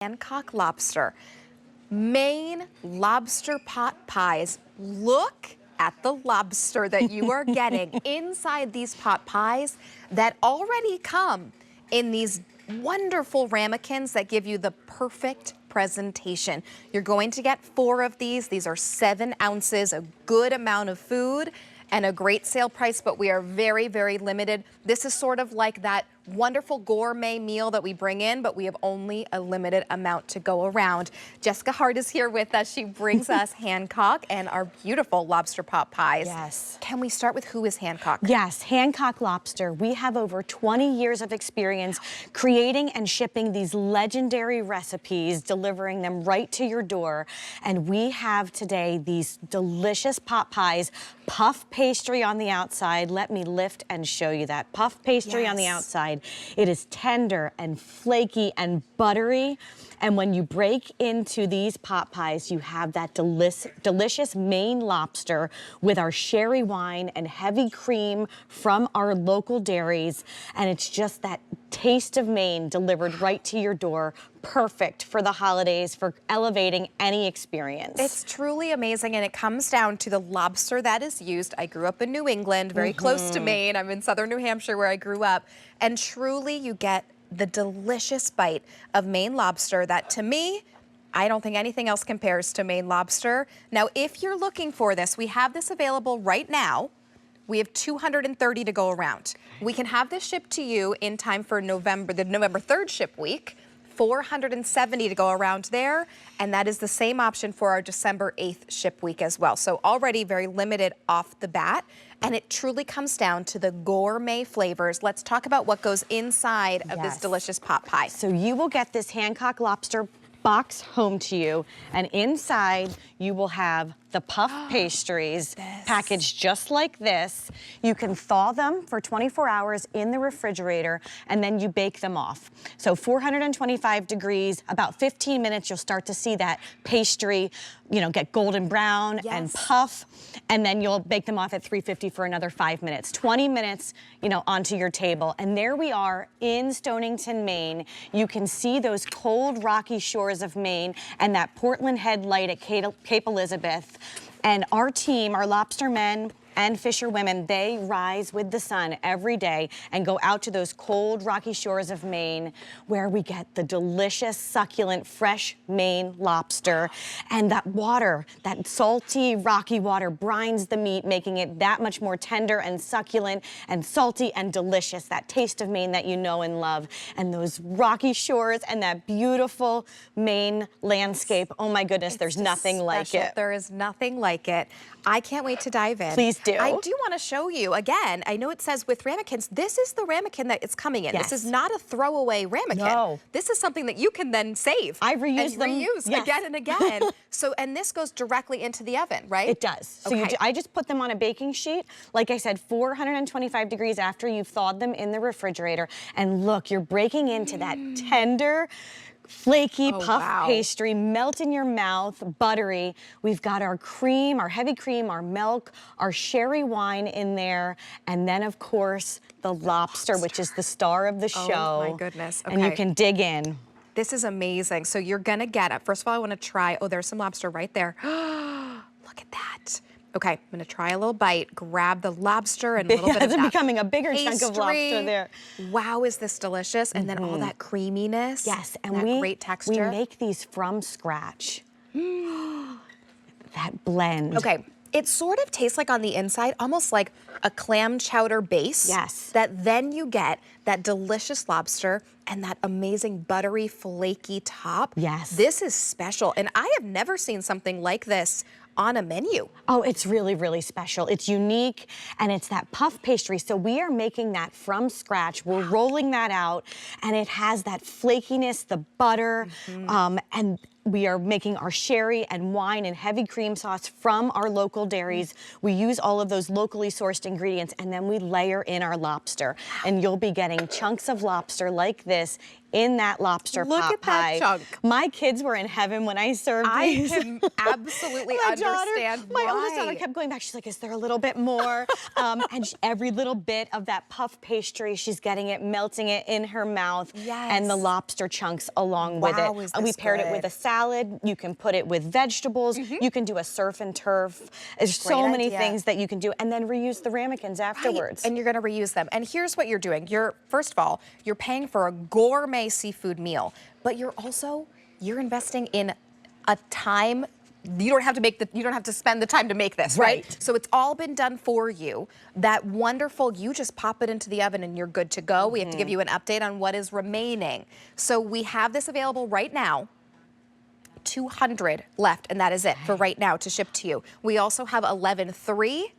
Hancock Lobster. Maine lobster pot pies. Look at the lobster that you are getting inside these pot pies that already come in these wonderful ramekins that give you the perfect presentation. You're going to get 4 of these. These are 7 ounces, a good amount of food and a great sale price, but we are very, very limited. This is sort of like that wonderful gourmet meal that we bring in, but we have only a limited amount to go around. Jessica Hart is here with us. She brings us Hancock and our beautiful lobster pot pies. Yes. Can we start with who is Hancock? Yes, Hancock Lobster. We have over 20 years of experience creating and shipping these legendary recipes, delivering them right to your door. And we have today these delicious pot pies, puff pastry on the outside. Let me lift and show you that. Puff pastry on the outside. It is tender and flaky and buttery. And when you break into these pot pies, you have that delicious Maine lobster with our sherry wine and heavy cream from our local dairies. And it's just that taste of Maine delivered right to your door. Perfect for the holidays, for elevating any experience. It's truly amazing, and it comes down to the lobster that is used. I grew up in New England, very close to Maine. I'm in southern New Hampshire where I grew up, and truly you get the delicious bite of Maine lobster that, to me, I don't think anything else compares to Maine lobster. Now, if you're looking for this, we have this available right now. We have 230 to go around. We can have this shipped to you in time for the November 3rd ship week. 470 to go around there, and that is the same option for our December 8th ship week as well. So already very limited off the bat, and it truly comes down to the gourmet flavors. Let's talk about what goes inside of this delicious pot pie. So you will get this Hancock Lobster box home to you, and inside you will have the puff pastries packaged just like this. You can thaw them for 24 hours in the refrigerator, and then you bake them off. So 425 degrees, about 15 minutes, you'll start to see that pastry, you know, get golden brown and puff, and then you'll bake them off at 350 for another 5 minutes. 20 minutes, you know, onto your table. And there we are in Stonington, Maine. You can see those cold, rocky shores of Maine and that Portland Head light at Cape Elizabeth. And our team, our lobster men and fisher women, they rise with the sun every day and go out to those cold, rocky shores of Maine where we get the delicious, succulent, fresh Maine lobster. And that water, that salty, rocky water brines the meat, making it that much more tender and succulent and salty and delicious. That taste of Maine that you know and love. And those rocky shores and that beautiful Maine landscape. Oh my goodness, there's nothing like it. There is nothing like it. I can't wait to dive in. Please do. I do want to show you, again, I know it says with ramekins, this is the ramekin that it's coming in. This is not a throwaway ramekin. No. This is something that you can then save. I reuse them. Reuse again and again. So, and this goes directly into the oven, right? It does. So I just put them on a baking sheet. Like I said, 425 degrees after you've thawed them in the refrigerator. And look, you're breaking into that tender, flaky puff pastry, melt in your mouth, buttery. We've got our cream, our heavy cream, our milk, our sherry wine in there, and then of course the lobster, which is the star of the show. Oh my goodness. Okay. And you can dig in. This is amazing. So you're gonna get it. First of all, I wanna try, oh, there's some lobster right there. Look at that. Okay, I'm gonna try a little bite, grab the lobster and a little bit of that becoming a bigger chunk of lobster there. Wow, is this delicious? And then all that creaminess. Yes, and that great texture. We make these from scratch. That blend. Okay, it sort of tastes like on the inside, almost like a clam chowder base. Yes. That then you get that delicious lobster and that amazing buttery, flaky top. Yes. This is special, and I have never seen something like this on a menu. Oh, it's really, really special. It's unique, and it's that puff pastry. So we are making that from scratch. We're rolling that out, and it has that flakiness, the butter, and we are making our sherry and wine and heavy cream sauce from our local dairies. We use all of those locally sourced ingredients, and then we layer in our lobster. And you'll be getting chunks of lobster like this in that lobster Look pot at that pie. chunk. My kids were in heaven when I served these. I can absolutely understand My why. oldest daughter kept going back. She's like, is there a little bit more? And every little bit of that puff pastry, she's getting it, melting it in her mouth. Yes. And the lobster chunks along with Wow, it. is We this paired it good. with a salad. You can put it with vegetables. You can do a surf and turf. There's so Great many idea. things that you can do. And then reuse the ramekins afterwards. Right. And you're going to reuse them. And here's what you're doing. First of all, you're paying for a gourmet seafood meal, but you're investing in a time. You don't have to spend the time to make this, right? So it's all been done for you. That wonderful, you just pop it into the oven and you're good to go. We have to give you an update on what is remaining. So we have this available right now. 200 left, and that is it for right now to ship to you. We also have 11/3,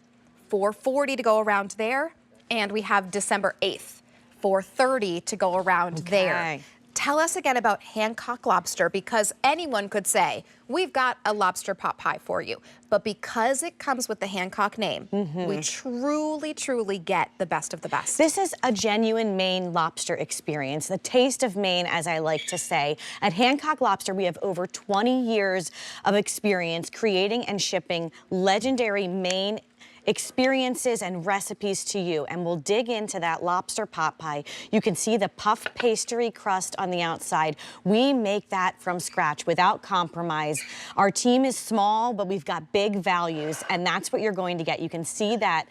440 to go around there, and we have December 8th, 430 to go around there. Tell us again about Hancock Lobster, because anyone could say, we've got a lobster pot pie for you. But because it comes with the Hancock name, we truly, truly get the best of the best. This is a genuine Maine lobster experience, the taste of Maine, as I like to say. At Hancock Lobster, we have over 20 years of experience creating and shipping legendary Maine experiences and recipes to you, and we'll dig into that lobster pot pie. You can see the puff pastry crust on the outside. We make that from scratch without compromise. Our team is small, but we've got big values, and that's what you're going to get. You can see that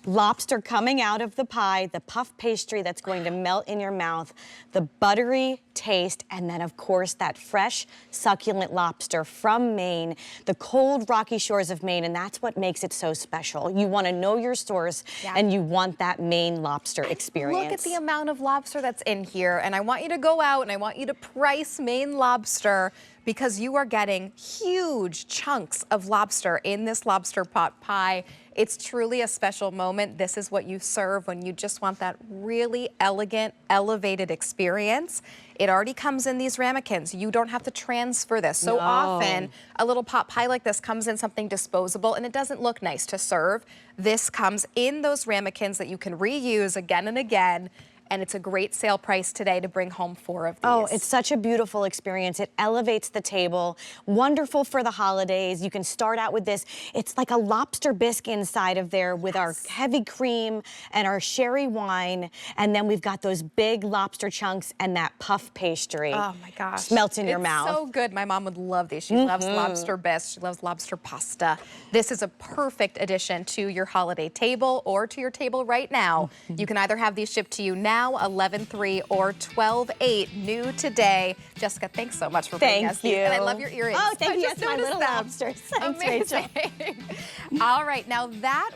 lobster coming out of the pie, the puff pastry that's going to melt in your mouth, the buttery taste, and then of course that fresh, succulent lobster from Maine, the cold, rocky shores of Maine, and that's what makes it so special. You want to know your source, and you want that Maine lobster experience. Look at the amount of lobster that's in here, and I want you to go out and I want you to price Maine lobster, because you are getting huge chunks of lobster in this lobster pot pie. It's truly a special moment. This is what you serve when you just want that really elegant, elevated experience. It already comes in these ramekins. You don't have to transfer this. So often, a little pot pie like this comes in something disposable, and it doesn't look nice to serve. This comes in those ramekins that you can reuse again and again. And it's a great sale price today to bring home 4 of these. Oh, it's such a beautiful experience. It elevates the table. Wonderful for the holidays. You can start out with this. It's like a lobster bisque inside of there with our heavy cream and our sherry wine. And then we've got those big lobster chunks and that puff pastry. Oh my gosh. Melts in your mouth. It's so good. My mom would love these. She loves lobster bisque. She loves lobster pasta. This is a perfect addition to your holiday table or to your table right now. You can either have these shipped to you now, 11/3 or 12/8, new today. Jessica, thanks so much for bringing us these. And I love your earrings. Oh, thank you. Just Yes, my noticed little them. lobsters. Thanks, Rachel. Amazing. All right, now that